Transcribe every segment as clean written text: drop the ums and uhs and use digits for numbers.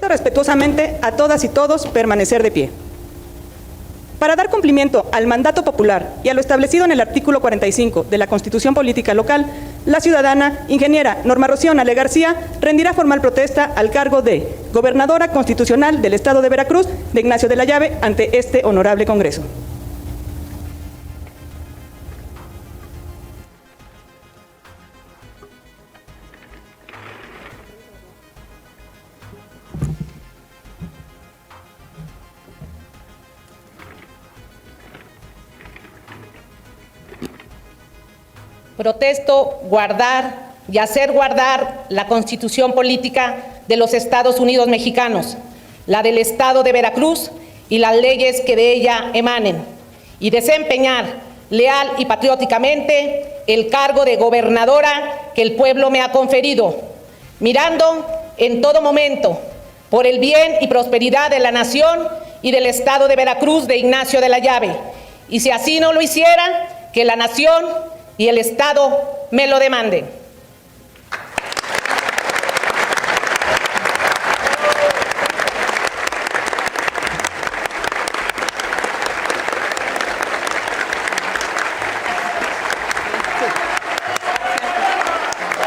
Invito respetuosamente a todas y todos permanecer de pie. Para dar cumplimiento al mandato popular y a lo establecido en el artículo 45 de la Constitución Política Local, la ciudadana ingeniera Norma Rocío Nale García rendirá formal protesta al cargo de Gobernadora Constitucional del Estado de Veracruz de Ignacio de la Llave ante este honorable Congreso. Protesto guardar y hacer guardar la Constitución Política de los Estados Unidos mexicanos, la del Estado de Veracruz y las leyes que de ella emanen, y desempeñar leal y patrióticamente el cargo de gobernadora que el pueblo me ha conferido, mirando en todo momento por el bien y prosperidad de la nación y del Estado de Veracruz de Ignacio de la Llave, y si así no lo hiciera, que la nación y el Estado me lo demanden.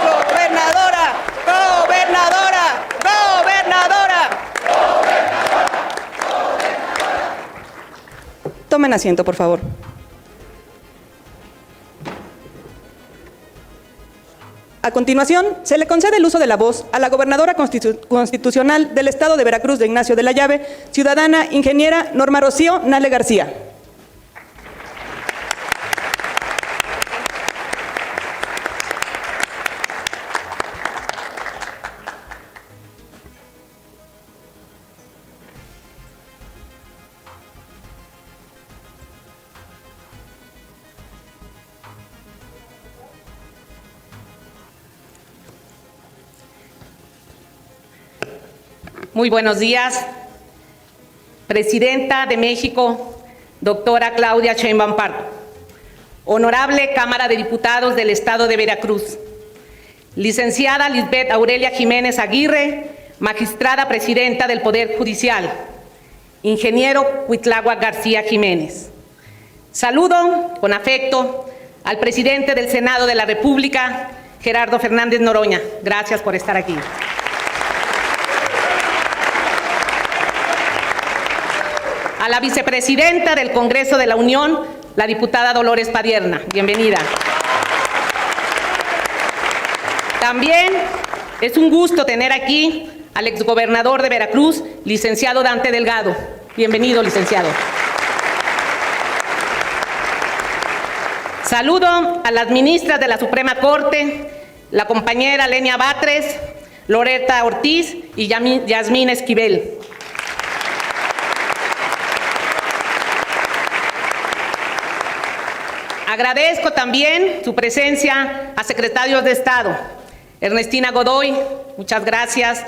Gobernadora, gobernadora, gobernadora. Tomen asiento, por favor. A continuación, se le concede el uso de la voz a la Gobernadora Constitucional del Estado de Veracruz de Ignacio de la Llave, ciudadana ingeniera Norma Rocío Nale García. Muy buenos días, Presidenta de México, doctora Claudia Sheinbaum Pardo, Honorable Cámara de Diputados del Estado de Veracruz, Licenciada Lisbeth Aurelia Jiménez Aguirre, Magistrada Presidenta del Poder Judicial, Ingeniero Cuitláhuac García Jiménez. Saludo con afecto al Presidente del Senado de la República, Gerardo Fernández Noroña. Gracias por estar aquí. A la Vicepresidenta del Congreso de la Unión, la diputada Dolores Padierna. Bienvenida. También es un gusto tener aquí al exgobernador de Veracruz, licenciado Dante Delgado. Bienvenido, licenciado. Saludo a las ministras de la Suprema Corte, la compañera Lenia Batres, Loreta Ortiz y Yasmín Esquivel. Agradezco también su presencia a secretarios de Estado. Ernestina Godoy, muchas gracias.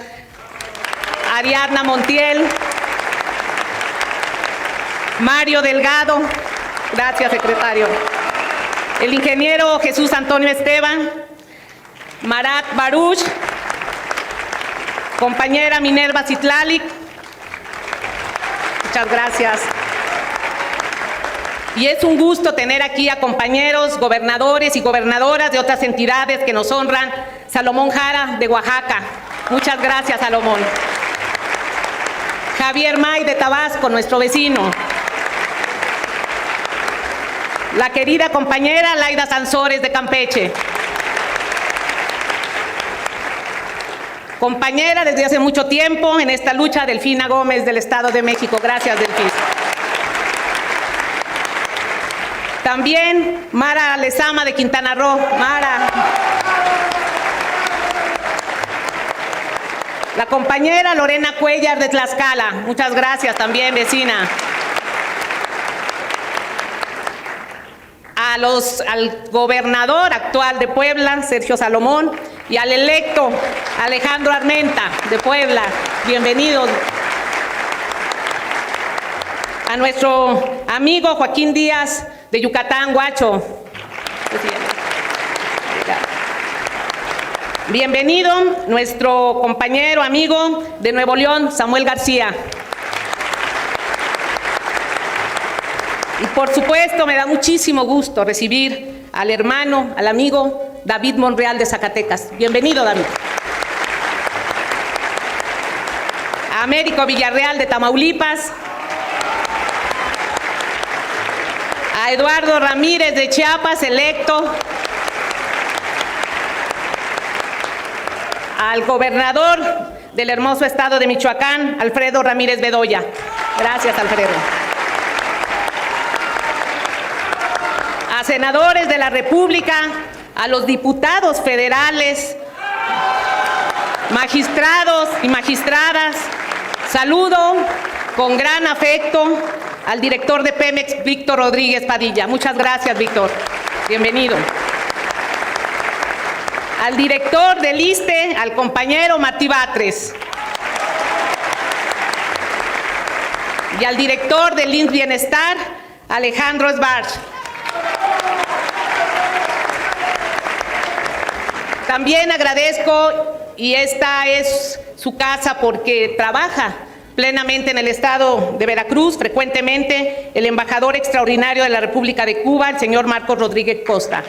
Ariadna Montiel. Mario Delgado, gracias, secretario. El ingeniero Jesús Antonio Esteban. Marat Baruch. Compañera Minerva Citlalic. Muchas gracias. Y es un gusto tener aquí a compañeros, gobernadores y gobernadoras de otras entidades que nos honran. Salomón Jara, de Oaxaca. Muchas gracias, Salomón. Javier May, de Tabasco, nuestro vecino. La querida compañera Laida Sansores, de Campeche. Compañera desde hace mucho tiempo en esta lucha, Delfina Gómez, del Estado de México. Gracias, Delfina. También Mara Lezama, de Quintana Roo. Mara. La compañera Lorena Cuellar, de Tlaxcala. Muchas gracias también, vecina. Al gobernador actual de Puebla, Sergio Salomón, y al electo Alejandro Armenta, de Puebla. Bienvenidos. A nuestro amigo Joaquín Díaz, de Yucatán, Huacho. Bienvenido nuestro compañero, amigo de Nuevo León, Samuel García. Y por supuesto, me da muchísimo gusto recibir al hermano, al amigo David Monreal de Zacatecas. Bienvenido, David. A Américo Villarreal de Tamaulipas. A Eduardo Ramírez de Chiapas, electo. Al gobernador del hermoso estado de Michoacán, Alfredo Ramírez Bedoya. Gracias, Alfredo. A senadores de la República, a los diputados federales, magistrados y magistradas, saludo con gran afecto al director de Pemex, Víctor Rodríguez Padilla. Muchas gracias, Víctor. Bienvenido. Al director del ISSSTE, al compañero Martí Batres. Y al director del IMSS Bienestar, Alejandro Esbarch. También agradezco, y esta es su casa porque trabaja plenamente en el estado de Veracruz, frecuentemente, el embajador extraordinario de la República de Cuba, el señor Marcos Rodríguez Costa.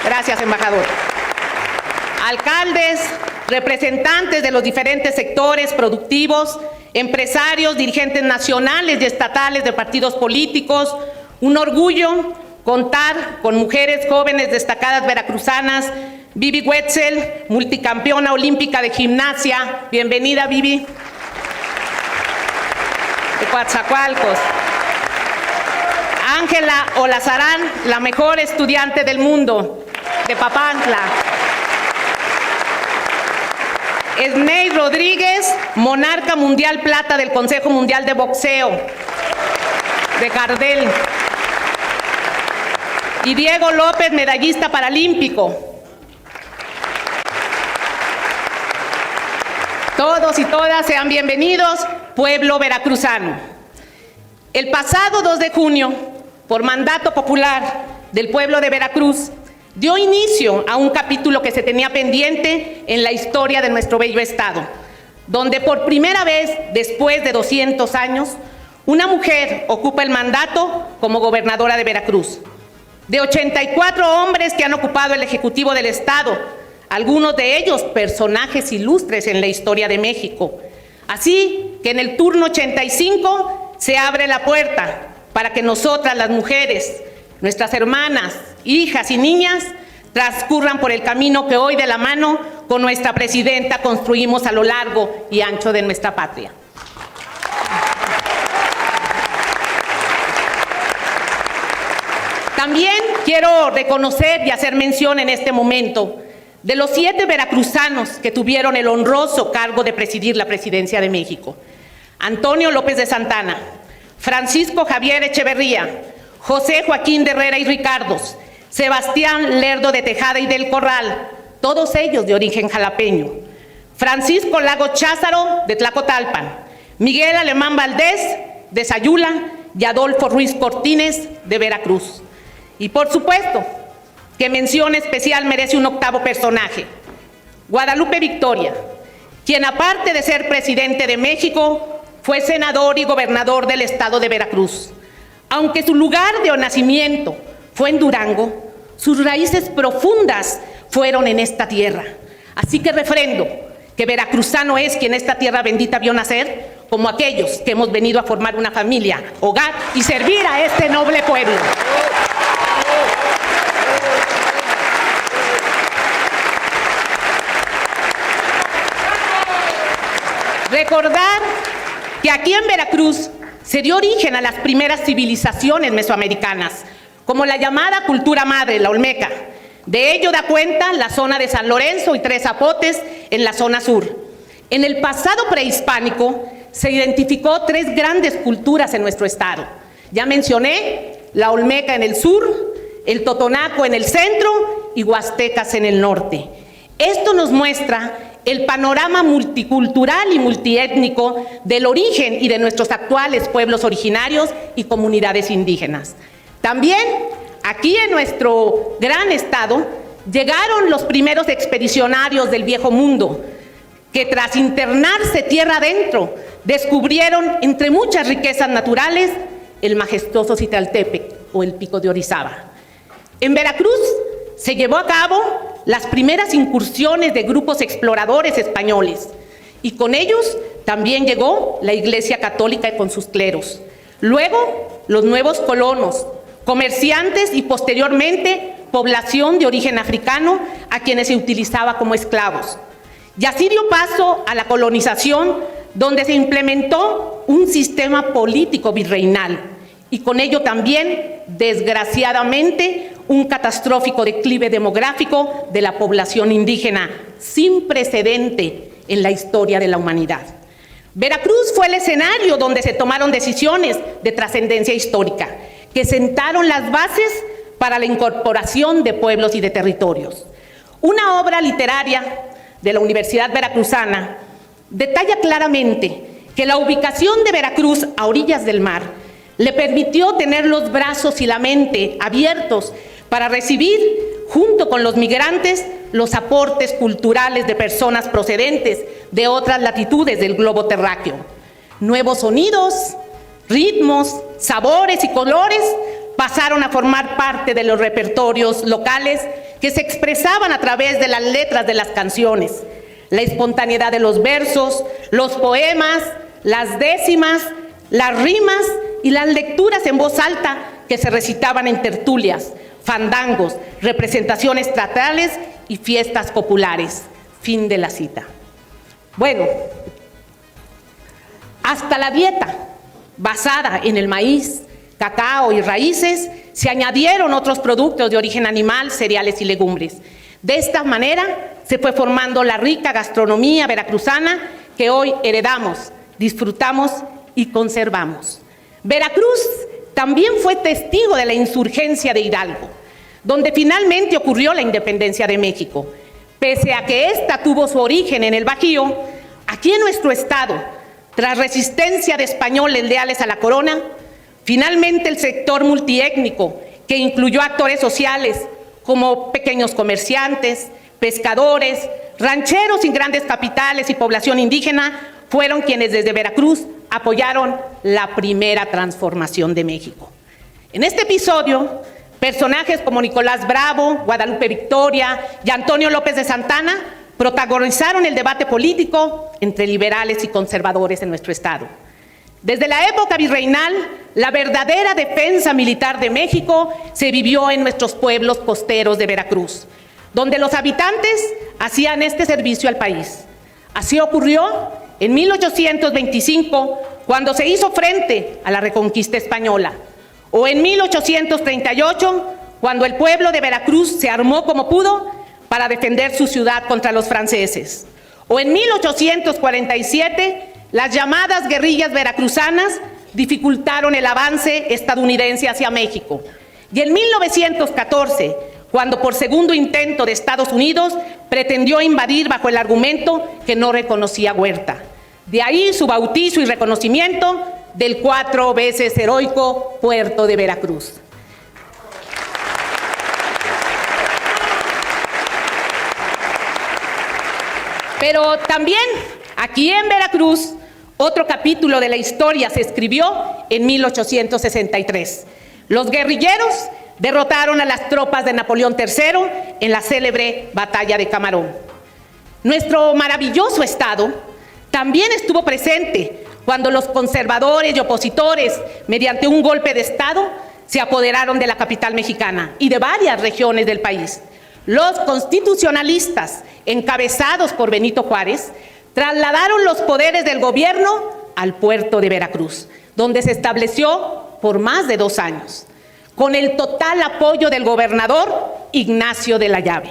Gracias, embajador. Alcaldes, representantes de los diferentes sectores productivos, empresarios, dirigentes nacionales y estatales de partidos políticos, un orgullo contar con mujeres jóvenes destacadas veracruzanas, Vivi Wetzel, multicampeona olímpica de gimnasia. Bienvenida, Vivi. De Coatzacoalcos. Ángela Olazarán, la mejor estudiante del mundo, de Papantla. Esnei Rodríguez, monarca mundial plata del Consejo Mundial de Boxeo, de Gardel. Y Diego López, medallista paralímpico. Todos y todas sean bienvenidos, pueblo veracruzano. El pasado 2 de junio, por mandato popular del pueblo de Veracruz, dio inicio a un capítulo que se tenía pendiente en la historia de nuestro bello estado, donde por primera vez, después de 200 años, una mujer ocupa el mandato como gobernadora de Veracruz. De 84 hombres que han ocupado el Ejecutivo del Estado, algunos de ellos personajes ilustres en la historia de México. Así que en el turno 85 se abre la puerta para que nosotras, las mujeres, nuestras hermanas, hijas y niñas, transcurran por el camino que hoy de la mano con nuestra presidenta construimos a lo largo y ancho de nuestra patria. También quiero reconocer y hacer mención en este momento de los 7 veracruzanos que tuvieron el honroso cargo de presidir la presidencia de México. Antonio López de Santana, Francisco Javier Echeverría, José Joaquín de Herrera y Ricardos, Sebastián Lerdo de Tejada y del Corral, todos ellos de origen jalapeño, Francisco Lago Cházaro de Tlacotalpan, Miguel Alemán Valdés de Sayula y Adolfo Ruiz Cortines de Veracruz. Y por supuesto que mención especial merece un octavo personaje, Guadalupe Victoria, quien aparte de ser presidente de México, fue senador y gobernador del estado de Veracruz. Aunque su lugar de nacimiento fue en Durango, sus raíces profundas fueron en esta tierra. Así que refrendo que veracruzano es quien esta tierra bendita vio nacer, como aquellos que hemos venido a formar una familia, hogar y servir a este noble pueblo. Recordar que aquí en Veracruz se dio origen a las primeras civilizaciones mesoamericanas, como la llamada cultura madre, la olmeca. De ello da cuenta la zona de San Lorenzo y Tres Zapotes en la zona sur. En el pasado prehispánico se identificó 3 grandes culturas en nuestro estado. Ya mencioné la olmeca en el sur, el totonaco en el centro y huastecas en el norte. Esto nos muestra el panorama multicultural y multiétnico del origen y de nuestros actuales pueblos originarios y comunidades indígenas. También aquí en nuestro gran estado llegaron los primeros expedicionarios del Viejo Mundo, que tras internarse tierra adentro, descubrieron, entre muchas riquezas naturales, el majestuoso Citlaltépetl o el Pico de Orizaba. En Veracruz se llevó a cabo las primeras incursiones de grupos exploradores españoles, y con ellos también llegó la Iglesia Católica con sus cleros. Luego, los nuevos colonos, comerciantes y posteriormente población de origen africano a quienes se utilizaba como esclavos. Y así dio paso a la colonización, donde se implementó un sistema político virreinal y con ello también, desgraciadamente, un catastrófico declive demográfico de la población indígena sin precedente en la historia de la humanidad. Veracruz fue el escenario donde se tomaron decisiones de trascendencia histórica, que sentaron las bases para la incorporación de pueblos y de territorios. Una obra literaria de la Universidad Veracruzana detalla claramente que la ubicación de Veracruz a orillas del mar le permitió tener los brazos y la mente abiertos para recibir, junto con los migrantes, los aportes culturales de personas procedentes de otras latitudes del globo terráqueo. Nuevos sonidos, ritmos, sabores y colores pasaron a formar parte de los repertorios locales que se expresaban a través de las letras de las canciones, la espontaneidad de los versos, los poemas, las décimas, las rimas y las lecturas en voz alta que se recitaban en tertulias, fandangos, representaciones teatrales y fiestas populares. Fin de la cita. Bueno, hasta la dieta basada en el maíz, cacao y raíces, se añadieron otros productos de origen animal, cereales y legumbres. De esta manera se fue formando la rica gastronomía veracruzana que hoy heredamos, disfrutamos y conservamos. Veracruz también fue testigo de la insurgencia de Hidalgo, donde finalmente ocurrió la independencia de México. Pese a que ésta tuvo su origen en el Bajío, aquí en nuestro estado, tras resistencia de españoles leales a la corona, finalmente el sector multiétnico, que incluyó actores sociales como pequeños comerciantes, pescadores, rancheros sin grandes capitales y población indígena, fueron quienes desde Veracruz apoyaron la primera transformación de México. En este episodio, personajes como Nicolás Bravo, Guadalupe Victoria y Antonio López de Santana protagonizaron el debate político entre liberales y conservadores en nuestro estado. Desde la época virreinal, la verdadera defensa militar de México se vivió en nuestros pueblos costeros de Veracruz, donde los habitantes hacían este servicio al país. Así ocurrió en 1825, cuando se hizo frente a la reconquista española, o en 1838, cuando el pueblo de Veracruz se armó como pudo para defender su ciudad contra los franceses, o en 1847, las llamadas guerrillas veracruzanas dificultaron el avance estadounidense hacia México. Y en 1914, cuando por segundo intento de Estados Unidos pretendió invadir bajo el argumento que no reconocía a Huerta. De ahí su bautizo y reconocimiento del 4 veces heroico puerto de Veracruz. Pero también aquí en Veracruz, otro capítulo de la historia se escribió en 1863. Los guerrilleros derrotaron a las tropas de Napoleón III en la célebre Batalla de Camarón. Nuestro maravilloso estado también estuvo presente cuando los conservadores y opositores, mediante un golpe de estado, se apoderaron de la capital mexicana y de varias regiones del país. Los constitucionalistas, encabezados por Benito Juárez, trasladaron los poderes del gobierno al puerto de Veracruz, donde se estableció por más de 2 años, con el total apoyo del gobernador Ignacio de la Llave.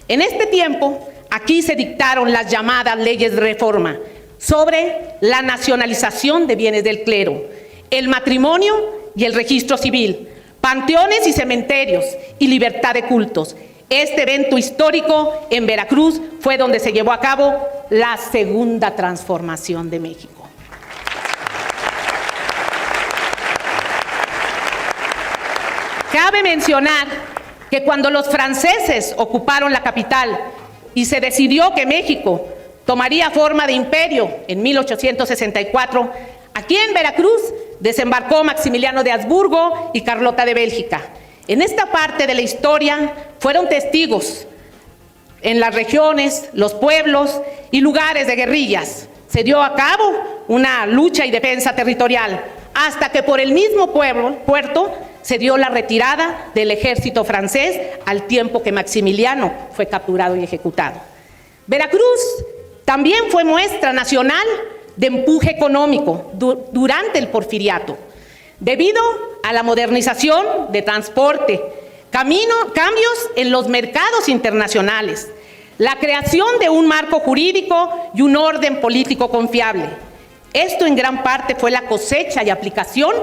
En este tiempo, aquí se dictaron las llamadas leyes de reforma sobre la nacionalización de bienes del clero, el matrimonio y el registro civil, panteones y cementerios y libertad de cultos. Este evento histórico en Veracruz fue donde se llevó a cabo la segunda transformación de México. Cabe mencionar que cuando los franceses ocuparon la capital y se decidió que México tomaría forma de imperio en 1864, aquí en Veracruz desembarcó Maximiliano de Habsburgo y Carlota de Bélgica. En esta parte de la historia fueron testigos en las regiones, los pueblos y lugares de guerrillas. Se dio a cabo una lucha y defensa territorial, hasta que por el mismo puerto se dio la retirada del ejército francés al tiempo que Maximiliano fue capturado y ejecutado. Veracruz también fue muestra nacional de empuje económico durante el Porfiriato, debido a la modernización de transporte, cambios en los mercados internacionales, la creación de un marco jurídico y un orden político confiable. Esto en gran parte fue la cosecha y aplicación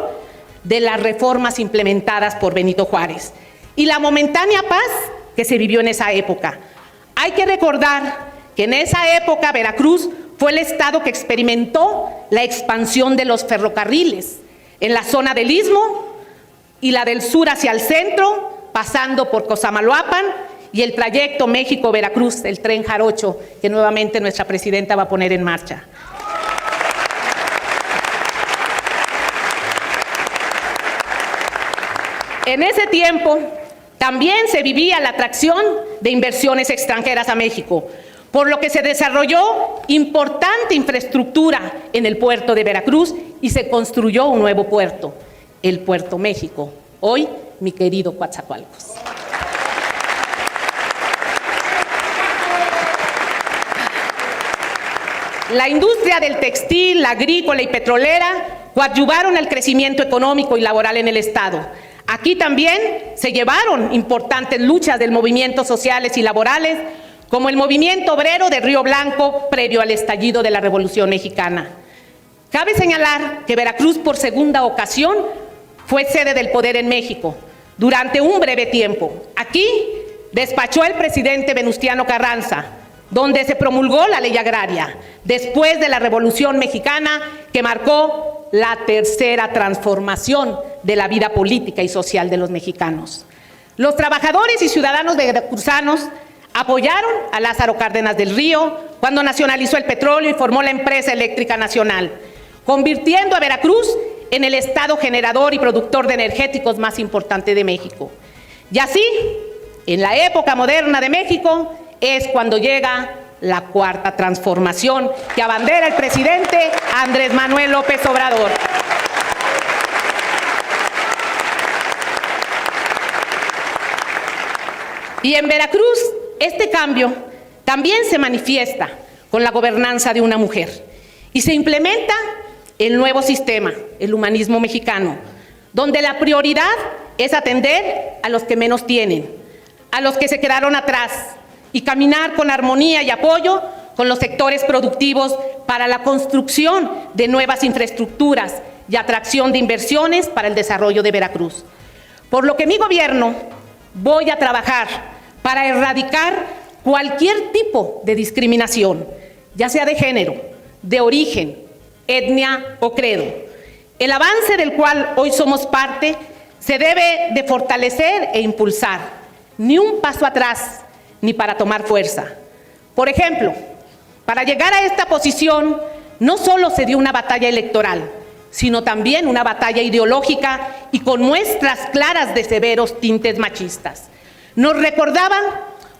de las reformas implementadas por Benito Juárez y la momentánea paz que se vivió en esa época. Hay que recordar que en esa época Veracruz fue el estado que experimentó la expansión de los ferrocarriles en la zona del Istmo y la del sur hacia el centro, pasando por Cosamaloapan y el trayecto México-Veracruz, el tren jarocho, que nuevamente nuestra presidenta va a poner en marcha. En ese tiempo también se vivía la atracción de inversiones extranjeras a México, por lo que se desarrolló importante infraestructura en el puerto de Veracruz y se construyó un nuevo puerto, el Puerto México, hoy mi querido Coatzacoalcos. La industria del textil, la agrícola y petrolera coadyuvaron al crecimiento económico y laboral en el estado. Aquí también se llevaron importantes luchas del movimientos sociales y laborales, como el movimiento obrero de Río Blanco previo al estallido de la Revolución Mexicana. Cabe señalar que Veracruz por segunda ocasión fue sede del poder en México durante un breve tiempo. Aquí despachó el presidente Venustiano Carranza, donde se promulgó la ley agraria, después de la Revolución Mexicana que marcó la tercera transformación de la vida política y social de los mexicanos. Los trabajadores y ciudadanos veracruzanos apoyaron a Lázaro Cárdenas del Río cuando nacionalizó el petróleo y formó la Empresa Eléctrica Nacional, convirtiendo a Veracruz en el estado generador y productor de energéticos más importante de México. Y así, en la época moderna de México, es cuando llega la cuarta transformación que abandera el presidente Andrés Manuel López Obrador. Y en Veracruz, este cambio también se manifiesta con la gobernanza de una mujer y se implementa el nuevo sistema, el humanismo mexicano, donde la prioridad es atender a los que menos tienen, a los que se quedaron atrás y caminar con armonía y apoyo con los sectores productivos para la construcción de nuevas infraestructuras y atracción de inversiones para el desarrollo de Veracruz. Por lo que mi gobierno voy a trabajar para erradicar cualquier tipo de discriminación, ya sea de género, de origen, etnia o credo. El avance del cual hoy somos parte se debe de fortalecer e impulsar, ni un paso atrás, ni para tomar fuerza. Por ejemplo, para llegar a esta posición no solo se dio una batalla electoral, sino también una batalla ideológica y con muestras claras de severos tintes machistas. Nos recordaban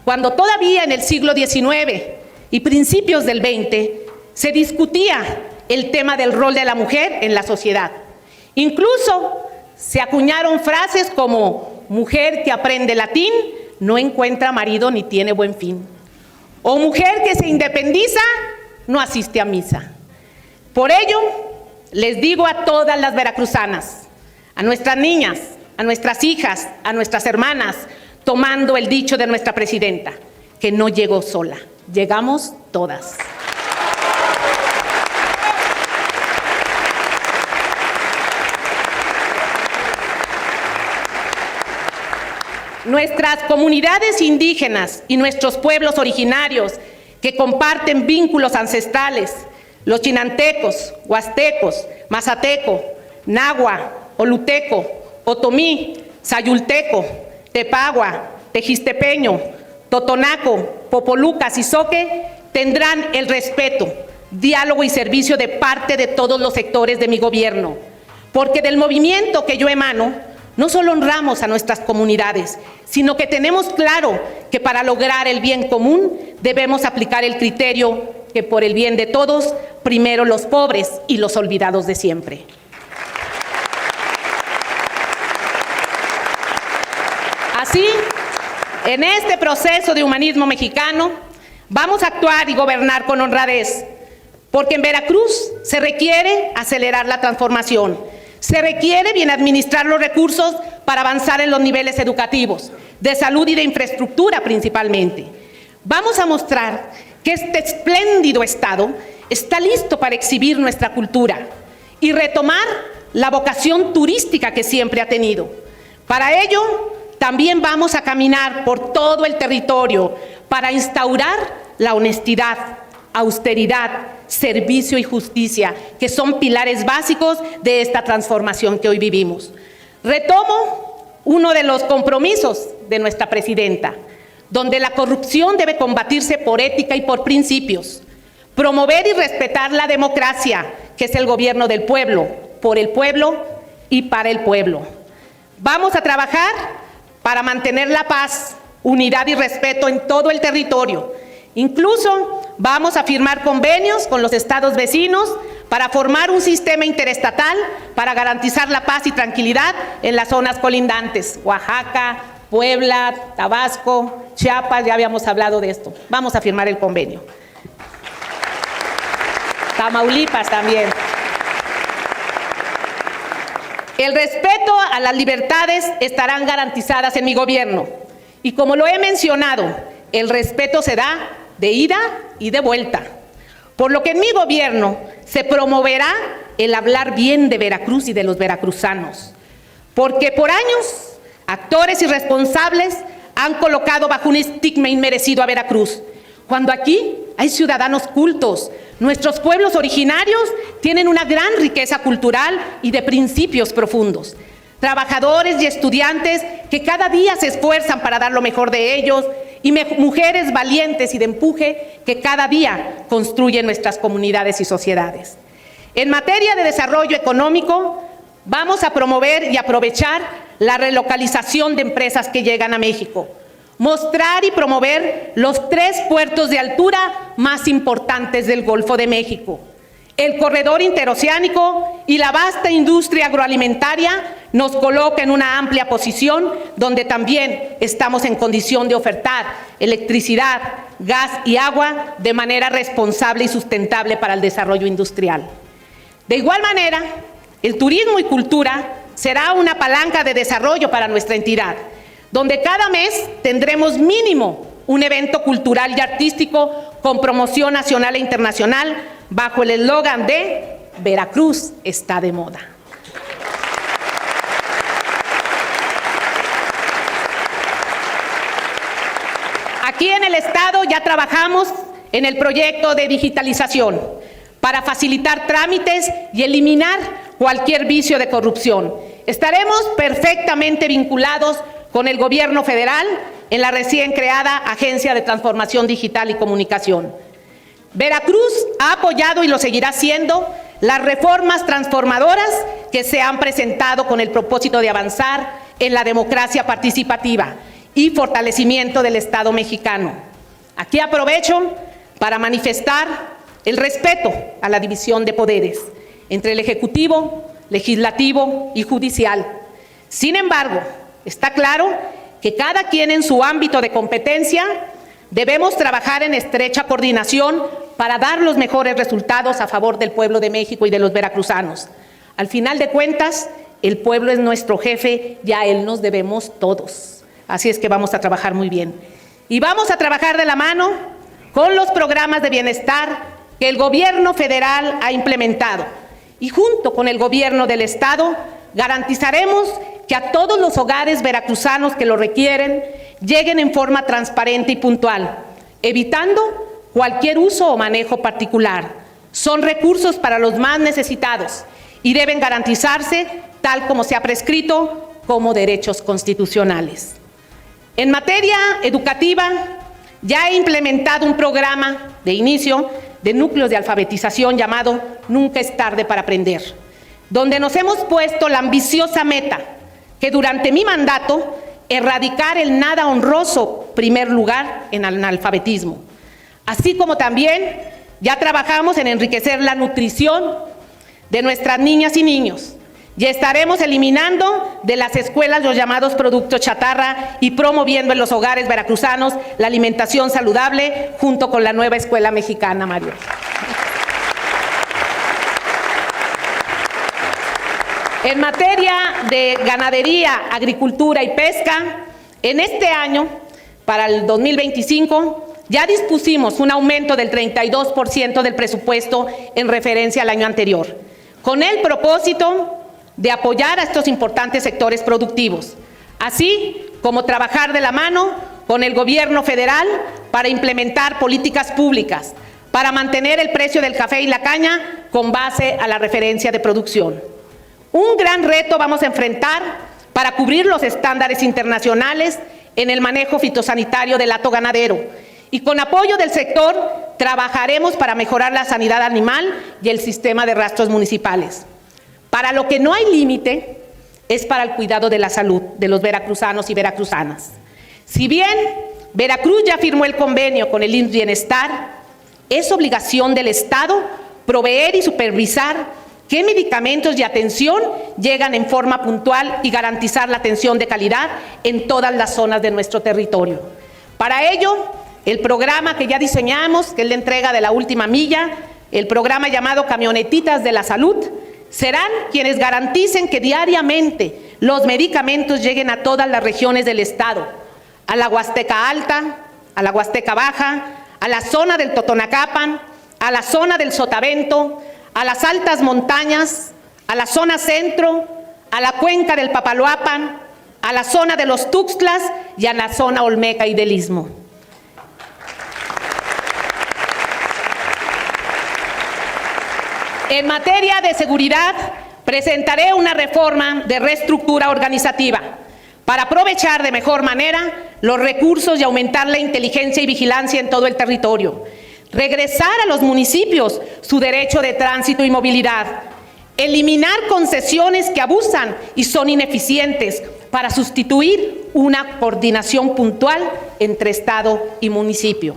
cuando todavía en el siglo XIX y principios del XX se discutía el tema del rol de la mujer en la sociedad. Incluso se acuñaron frases como mujer que aprende latín no encuentra marido ni tiene buen fin, o mujer que se independiza no asiste a misa. Por ello, les digo a todas las veracruzanas, a nuestras niñas, a nuestras hijas, a nuestras hermanas, tomando el dicho de nuestra presidenta, que no llegó sola, llegamos todas. Nuestras comunidades indígenas y nuestros pueblos originarios que comparten vínculos ancestrales, los chinantecos, huastecos, mazateco, nahua, oluteco, otomí, sayulteco, tepagua, Tejistepeño, Totonaco, Popoluca, Sizoque tendrán el respeto, diálogo y servicio de parte de todos los sectores de mi gobierno, porque del movimiento que yo emano, no solo honramos a nuestras comunidades, sino que tenemos claro que para lograr el bien común debemos aplicar el criterio que por el bien de todos, primero los pobres y los olvidados de siempre. Así, en este proceso de humanismo mexicano, vamos a actuar y gobernar con honradez, porque en Veracruz se requiere acelerar la transformación, se requiere bien administrar los recursos para avanzar en los niveles educativos, de salud y de infraestructura principalmente. Vamos a mostrar que este espléndido Estado está listo para exhibir nuestra cultura y retomar la vocación turística que siempre ha tenido. Para ello, también vamos a caminar por todo el territorio para instaurar la honestidad, austeridad, servicio y justicia, que son pilares básicos de esta transformación que hoy vivimos. Retomo uno de los compromisos de nuestra presidenta, donde la corrupción debe combatirse por ética y por principios. Promover y respetar la democracia, que es el gobierno del pueblo, por el pueblo y para el pueblo. Vamos a trabajar para mantener la paz, unidad y respeto en todo el territorio. Incluso vamos a firmar convenios con los estados vecinos para formar un sistema interestatal para garantizar la paz y tranquilidad en las zonas colindantes, Oaxaca, Puebla, Tabasco, Chiapas, ya habíamos hablado de esto. Vamos a firmar el convenio. Tamaulipas también. El respeto a las libertades estarán garantizadas en mi gobierno. Y como lo he mencionado, el respeto se da de ida y de vuelta. Por lo que en mi gobierno se promoverá el hablar bien de Veracruz y de los veracruzanos. Porque por años, actores irresponsables han colocado bajo un estigma inmerecido a Veracruz, cuando aquí hay ciudadanos cultos. Nuestros pueblos originarios tienen una gran riqueza cultural y de principios profundos. Trabajadores y estudiantes que cada día se esfuerzan para dar lo mejor de ellos y mujeres valientes y de empuje que cada día construyen nuestras comunidades y sociedades. En materia de desarrollo económico, vamos a promover y aprovechar la relocalización de empresas que llegan a México. Mostrar y promover los 3 puertos de altura más importantes del Golfo de México. El corredor interoceánico y la vasta industria agroalimentaria nos coloca en una amplia posición donde también estamos en condición de ofertar electricidad, gas y agua de manera responsable y sustentable para el desarrollo industrial. De igual manera, el turismo y cultura será una palanca de desarrollo para nuestra entidad, donde cada mes tendremos mínimo un evento cultural y artístico con promoción nacional e internacional bajo el eslogan de Veracruz está de moda. Aquí en el Estado ya trabajamos en el proyecto de digitalización para facilitar trámites y eliminar cualquier vicio de corrupción. Estaremos perfectamente vinculados con el gobierno federal en la recién creada Agencia de Transformación Digital y Comunicación. Veracruz ha apoyado y lo seguirá haciendo las reformas transformadoras que se han presentado con el propósito de avanzar en la democracia participativa y fortalecimiento del Estado mexicano. Aquí aprovecho para manifestar el respeto a la división de poderes entre el Ejecutivo, Legislativo y Judicial. Sin embargo, está claro que cada quien en su ámbito de competencia debemos trabajar en estrecha coordinación para dar los mejores resultados a favor del pueblo de México y de los veracruzanos. Al final de cuentas, el pueblo es nuestro jefe y a él nos debemos todos. Así es que vamos a trabajar muy bien. Y vamos a trabajar de la mano con los programas de bienestar que el gobierno federal ha implementado. Y junto con el gobierno del Estado garantizaremos que a todos los hogares veracruzanos que lo requieren lleguen en forma transparente y puntual, evitando cualquier uso o manejo particular. Son recursos para los más necesitados y deben garantizarse tal como se ha prescrito como derechos constitucionales. En materia educativa, ya he implementado un programa de inicio de núcleos de alfabetización llamado Nunca es tarde para aprender, donde nos hemos puesto la ambiciosa meta que durante mi mandato erradicar el nada honroso primer lugar en analfabetismo. Así como también ya trabajamos en enriquecer la nutrición de nuestras niñas y niños. Ya estaremos eliminando de las escuelas los llamados productos chatarra y promoviendo en los hogares veracruzanos la alimentación saludable junto con la nueva escuela mexicana, Mario. En materia de ganadería, agricultura y pesca, en este año, para el 2025, ya dispusimos un aumento del 32% del presupuesto en referencia al año anterior, con el propósito de apoyar a estos importantes sectores productivos, así como trabajar de la mano con el gobierno federal para implementar políticas públicas, para mantener el precio del café y la caña con base a la referencia de producción. Un gran reto vamos a enfrentar para cubrir los estándares internacionales en el manejo fitosanitario del hato ganadero, y con apoyo del sector trabajaremos para mejorar la sanidad animal y el sistema de rastros municipales. Para lo que no hay límite es para el cuidado de la salud de los veracruzanos y veracruzanas. Si bien Veracruz ya firmó el convenio con el IMSS Bienestar, es obligación del Estado proveer y supervisar qué medicamentos y atención llegan en forma puntual y garantizar la atención de calidad en todas las zonas de nuestro territorio. Para ello, el programa que ya diseñamos, que es la entrega de la última milla, el programa llamado Camionetitas de la Salud, serán quienes garanticen que diariamente los medicamentos lleguen a todas las regiones del Estado, a la Huasteca Alta, a la Huasteca Baja, a la zona del Totonacapan, a la zona del Sotavento, a las altas montañas, a la zona centro, a la cuenca del Papaloapan, a la zona de los Tuxtlas y a la zona olmeca y del Istmo. En materia de seguridad, presentaré una reforma de reestructura organizativa para aprovechar de mejor manera los recursos y aumentar la inteligencia y vigilancia en todo el territorio. Regresar a los municipios su derecho de tránsito y movilidad. Eliminar concesiones que abusan y son ineficientes para sustituir una coordinación puntual entre Estado y municipio.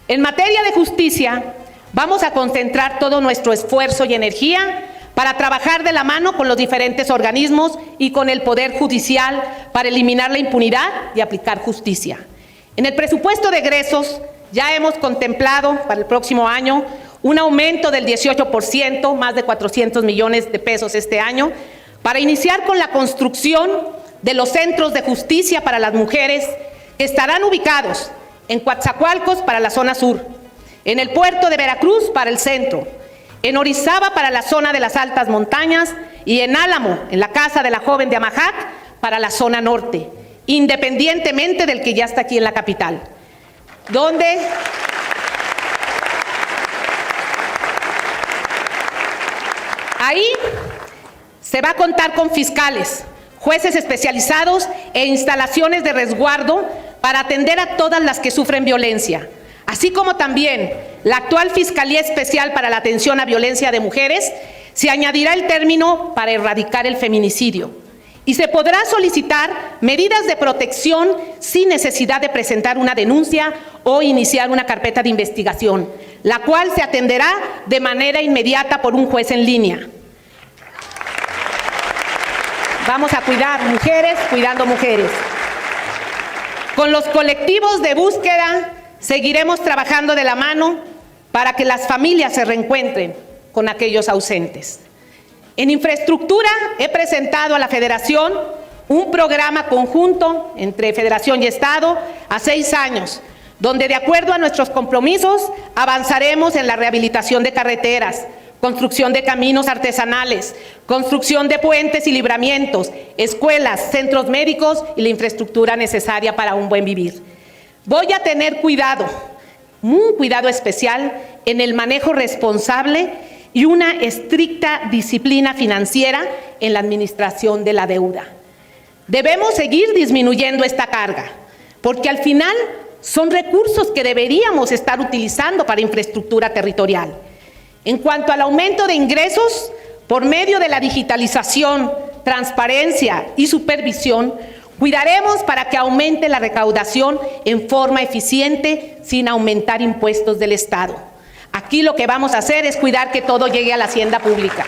En materia de justicia, vamos a concentrar todo nuestro esfuerzo y energía para trabajar de la mano con los diferentes organismos y con el Poder Judicial para eliminar la impunidad y aplicar justicia. En el presupuesto de egresos ya hemos contemplado para el próximo año un aumento del 18%, más de 400 millones de pesos este año, para iniciar con la construcción de los centros de justicia para las mujeres que estarán ubicados en Coatzacoalcos para la zona sur, en el puerto de Veracruz para el centro, en Orizaba para la zona de las altas montañas y en Álamo, en la Casa de la Joven de Amajac, para la zona norte, independientemente del que ya está aquí en la capital, donde ahí se va a contar con fiscales, jueces especializados e instalaciones de resguardo para atender a todas las que sufren violencia, así como también la actual Fiscalía Especial para la Atención a Violencia de Mujeres. Se añadirá el término para erradicar el feminicidio y se podrá solicitar medidas de protección sin necesidad de presentar una denuncia o iniciar una carpeta de investigación, la cual se atenderá de manera inmediata por un juez en línea. Vamos a cuidar mujeres, cuidando mujeres. Con los colectivos de búsqueda seguiremos trabajando de la mano para que las familias se reencuentren con aquellos ausentes. En infraestructura he presentado a la Federación un programa conjunto entre Federación y Estado a 6 años, donde de acuerdo a nuestros compromisos avanzaremos en la rehabilitación de carreteras, construcción de caminos artesanales, construcción de puentes y libramientos, escuelas, centros médicos y la infraestructura necesaria para un buen vivir. Voy a tener cuidado, un cuidado especial en el manejo responsable y una estricta disciplina financiera en la administración de la deuda. Debemos seguir disminuyendo esta carga. porque al final son recursos que deberíamos estar utilizando para infraestructura territorial. En cuanto al aumento de ingresos, por medio de la digitalización, transparencia y supervisión, cuidaremos para que aumente la recaudación en forma eficiente sin aumentar impuestos del Estado. Aquí lo que vamos a hacer es cuidar que todo llegue a la hacienda pública.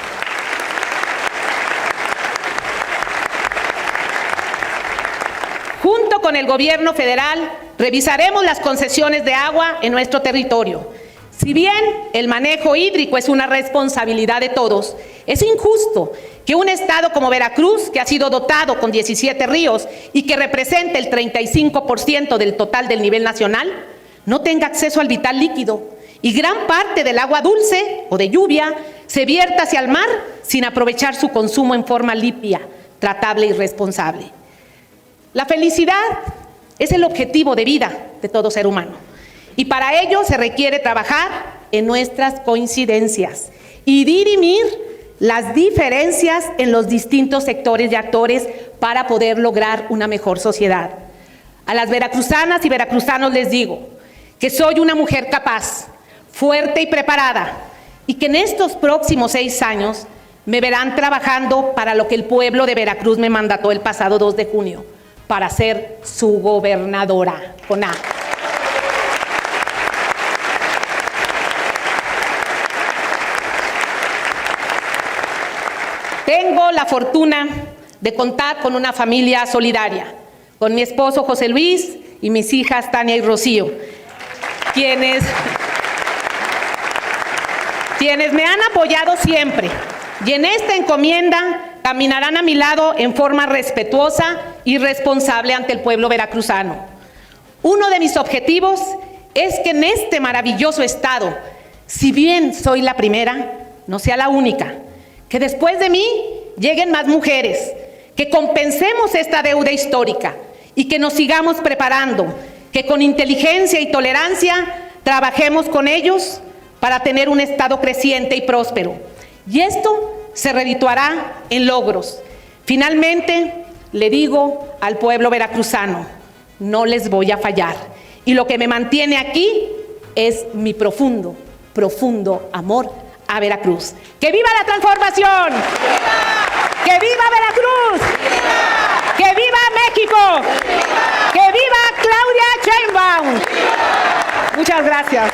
Junto con el gobierno federal, revisaremos las concesiones de agua en nuestro territorio. Si bien el manejo hídrico es una responsabilidad de todos, es injusto que un estado como Veracruz, que ha sido dotado con 17 ríos y que representa el 35% del total del nivel nacional, no tenga acceso al vital líquido y gran parte del agua dulce o de lluvia se vierta hacia el mar sin aprovechar su consumo en forma limpia, tratable y responsable. La felicidad es el objetivo de vida de todo ser humano y para ello se requiere trabajar en nuestras coincidencias y dirimir las diferencias en los distintos sectores y actores para poder lograr una mejor sociedad. A las veracruzanas y veracruzanos les digo que soy una mujer capaz, fuerte y preparada y que en estos próximos 6 años me verán trabajando para lo que el pueblo de Veracruz me mandató el pasado 2 de junio, para ser su gobernadora, con A. Tengo la fortuna de contar con una familia solidaria, con mi esposo José Luis y mis hijas Tania y Rocío, quienes me han apoyado siempre y en esta encomienda caminarán a mi lado en forma respetuosa y responsable ante el pueblo veracruzano. Uno de mis objetivos es que en este maravilloso estado, si bien soy la primera, no sea la única, que después de mí lleguen más mujeres, que compensemos esta deuda histórica y que nos sigamos preparando, que con inteligencia y tolerancia trabajemos con ellos para tener un estado creciente y próspero. Y esto se redituará en logros. Finalmente, le digo al pueblo veracruzano, no les voy a fallar. Y lo que me mantiene aquí es mi profundo, profundo amor a Veracruz. ¡Que viva la transformación! ¡Viva! ¡Que viva Veracruz! ¡Viva! ¡Que viva México! ¡Viva! ¡Que viva Claudia Sheinbaum! ¡Viva! Muchas gracias.